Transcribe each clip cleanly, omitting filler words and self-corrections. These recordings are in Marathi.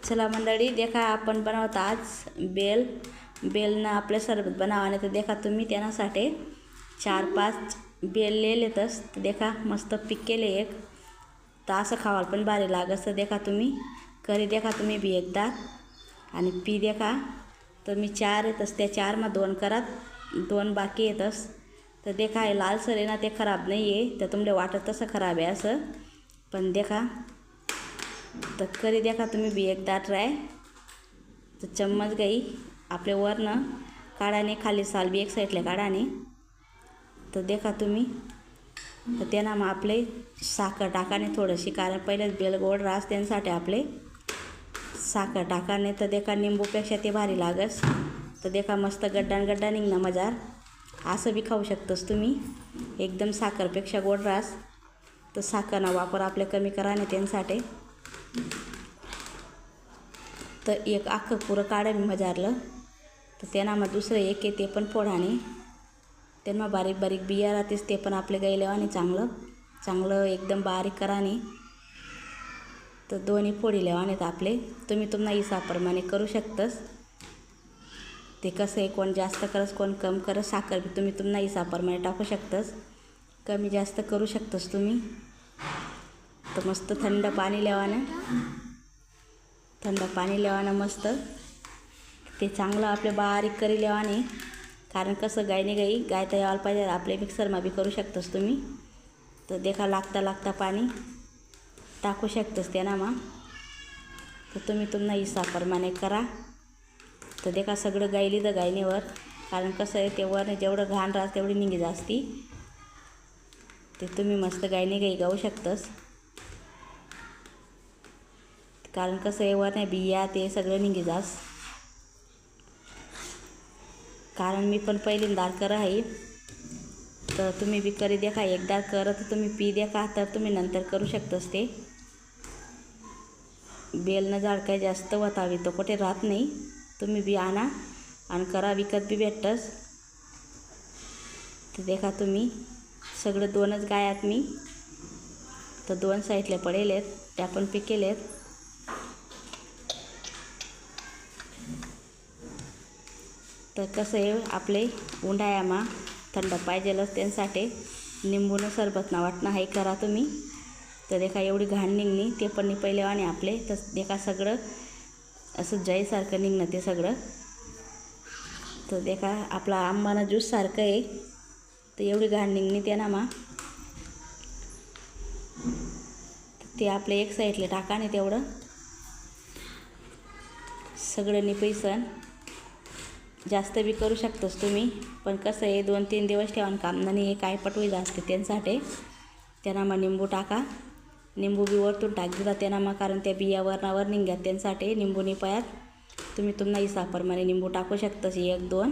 चला मंडळी, देखा आपण बनवत आज बेलनं आपले सरबत बनावाने. तर देखा तुम्ही त्यासाठी 4-5 बेल लेलेतच. तर देखा मस्त पिकेले एक. तर असं खावाल पण भारी लागस. तर देखा तुम्ही करी देखा तुम्ही बी एकदा आणि पी देखा. तर मी 4 येतस, त्या 4 मा 2 करा, 2 बाकी येतस. तर देखा हे लालसर आहे ना, ते खराब नाही आहे. तर तुमले वाटत तसं खराब आहे असं, पण देखा तर करी देखा तुम्ही बी एकदा ट्राय. तर चम्मच गई आपले वरनं काढाने, खाली साल बी एक साईडला काढाने. तर देखा तुम्ही तर त्यांना मग आपले साखर टाकाने थोडीशी, कारण पहिलेच बेल गोड रास त्यांसाठी आपले साखर टाकाने. तर देखा निंबूपेक्षा ते भारी लागस. तर देखा मस्त गड्डा निघणं मजार. असं बी खाऊ शकतोस तुम्ही, एकदम साखरपेक्षा गोड रास. तर साखरना वापर आपले कमी कराने त्यांसाठी. तर एक अख्खं पुरं काढा मी मजारलं. तर त्यांना मग दुसरं एक आहे ते पण फोडाने. त्यांना बारीक बारीक बिया राहतेस, ते पण आपले गैलेवाने चांगलं एकदम बारीक कराने. तर दोन्ही फोडी लेवानेत आपले. तुम्ही तुम्हाला हिसाबप्रमाणे करू शकतस. ते कसं आहे, कोण जास्त करस कोण कम करस. साखर बी तुम्ही तुम्हाला हिसाबप्रमाणे टाकू शकतस, कमी जास्त करू शकतस तुम्ही. तर मस्त थंड पाणी लेवानं मस्त ते चांगलं आपले बारीक करी लेवाने. कारण कसं गाय तर यायला पाहिजे आपले. मिक्सरमा बी करू शकतस तुम्ही. तर देखा लागता पाणी टाकू शकतस त्यांना मग. तर तुम्ही तुम्हाला हिसाबप्रमाणे करा. तर देखा सगळं गायली तर गायनीवर, कारण कसं आहे ते वर जेवढं घाण राहत तेवढी निघी जास्ती. ते तुम्ही मस्त गाई गाऊ शकतस, कारण कसं आहे वर नाही बिया ते सगळं निघी जास. कारण मी पण पहिल्यांदा कर आहे. तर तुम्ही बी करी देखा एकदा कर. तर तुम्ही पी देखा, तर तुम्ही नंतर करू शकतस. ते बेलनं झाड काही जास्त वतावी तो कुठे राहत नाही. तुम्ही बी आणा आणि करा, विकत बी भेटतस. तर देखा तुम्ही सगळं 2च गायात मी. तर 2 साईडला पडेलेत, त्या पण पिकेलेत. तर कसं आहे आपले उन्हाळ्यामा थंड पाहिजेलच त्यांसाठी निंबूनं सरबत ना वाटणं हे करा तुम्ही. तर देखा एवढी घाण निघणी ते पण पहिले वाणे आपले. तर देखा सगळं असं जयसारखं निघणं ते सगळं. तर देखा आपला आंबाना ज्यूस सारखं आहे. तर एवढी घाण निघणी त्यांना मा. ते आपले एक साईडला टाकाने तेवढं सगळं निपैसन. जास्त बी करू शकतोस तुम्ही, पण कसं आहे 2-3 दिवस ठेवून काम नाही हे काय पटवी जास्त त्यांसाठी. त्यांना मग निंबू टाका, निंबू बी वरतून टाक दिला त्यांना मग, कारण त्या बिया वरणावर निघ्यात त्यांसाठी निंबू निपायात. तुम्ही तुम्हाला हिसाबप्रमाणे निंबू टाकू शकतस 1-2.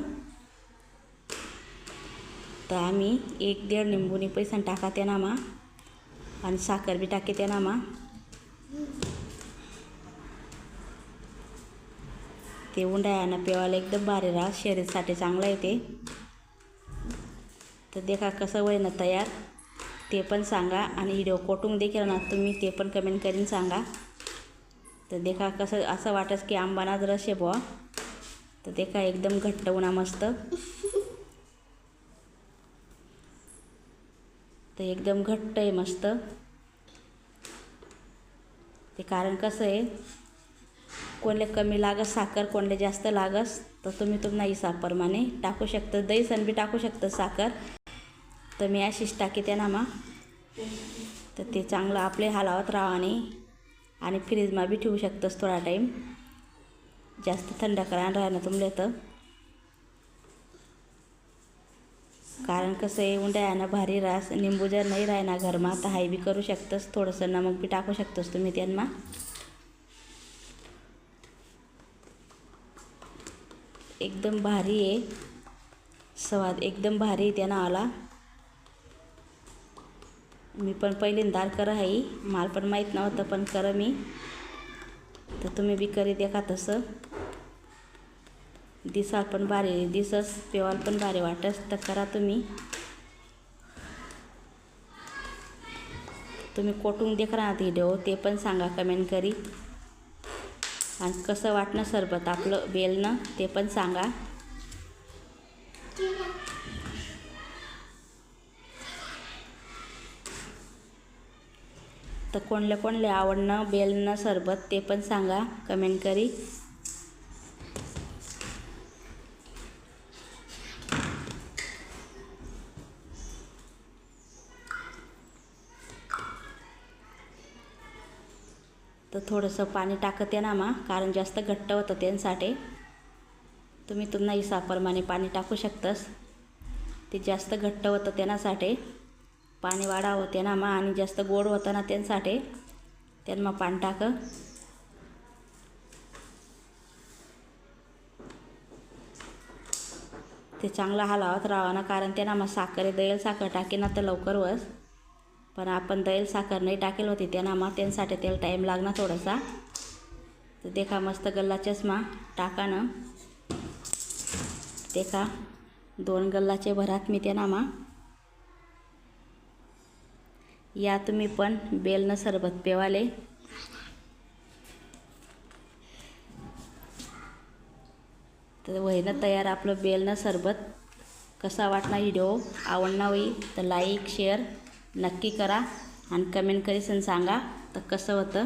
तर आम्ही 1-1.5 निंबू निपैसन टाका त्यांना मग, आणि साखर बी टाके त्यांना मग. ते उंडाळ्यानं पेवायला एकदम भारी राहत, शरीरासाठी चांगलं आहे ते. तर देखा कसं होईल ना तयार ते पण सांगा, आणि व्हिडिओ कोटून देखील ना तुम्ही ते पण कमेंट करून सांगा. तर देखा कसं असं वाटस की आंबानाच रस आहे बुवा. तर देखा एकदम घट्ट उन्हा मस्त. तर एकदम घट्ट आहे मस्त ते. कारण कसं आहे कोणले कमी लागस साखर, कोणले जास्त लागस. तर तुम्ही तुम्हाला हिसाबप्रमाणे टाकू शकता. दही सन बी टाकू शकता साखर. तर मी अशीच टाकी त्यांना मग. तर ते चांगलं आपले हलावत राहाने, आणि फ्रीजमा बी ठेवू शकतस थोडा टाईम. जास्त थंड करायला राहणं तुमले. तर कारण कसं आहे उंडाळ्यानं भारी रास. निंबू जर नाही राहिना घरमा तर हाय बी करू शकतस. थोडंसं नमक बी टाकू शकतस तुम्ही त्यांना. एकदम भारी आहे स्वाद, एकदम भारी त्यांना आला. मी पण पहिल्यांदा कर आहे, मला पण माहीत नव्हतं, पण कर मी. तर तुम्ही बी करी देखा तसं. दिसाल पण भारी दिसस, पेवाल पण भारी वाटस. तर करा तुम्ही. तुम्ही कोटून देखा ना व्हिडिओ ते पण सांगा कमेंट करी. आणि कसं वाटणं सरबत आपलं बेलनं ते पण सांगा. तर कोणले आवडणं बेलनं सरबत ते पण सांगा कमेंट करी. तर थोडंसं पाणी टाकते ना मा, कारण जास्त घट्ट होतं त्यांसाठी. तुम्ही तुमच्या हिसाबाप्रमाणे पाणी टाकू शकतास. ते जास्त घट्ट होतं त्यासाठी पाणी वाढावं होते ना मा, आणि जास्त गोड होतं ना त्यांसाठी त्यांना पाणी टाक. ते चांगलं हलवत राहावं ना, कारण त्यांना मग साखर दहील साखर टाके ना तर लवकर वस. पण आपण दहील साखर नाही टाकेल होती त्यांना मग त्यांसाठी त्याला टाईम लागणार थोडासा. तर देखा मस्त गल्ला चष्मा टाका ना. देखा 2 गल्लाचे भरात मी त्यांना मग. या तुम्ही पण बेलनं सरबत पेवाले. तर होईना तयार आपलं बेलनं सरबत. कसा वाटला व्हिडिओ, आवडला होई तर लाईक शेअर नक्की करा आणि कमेंट करीसन सांगा तर कसं होतं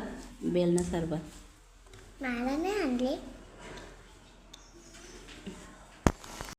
बेलनं सरबत. मला नाही आणले.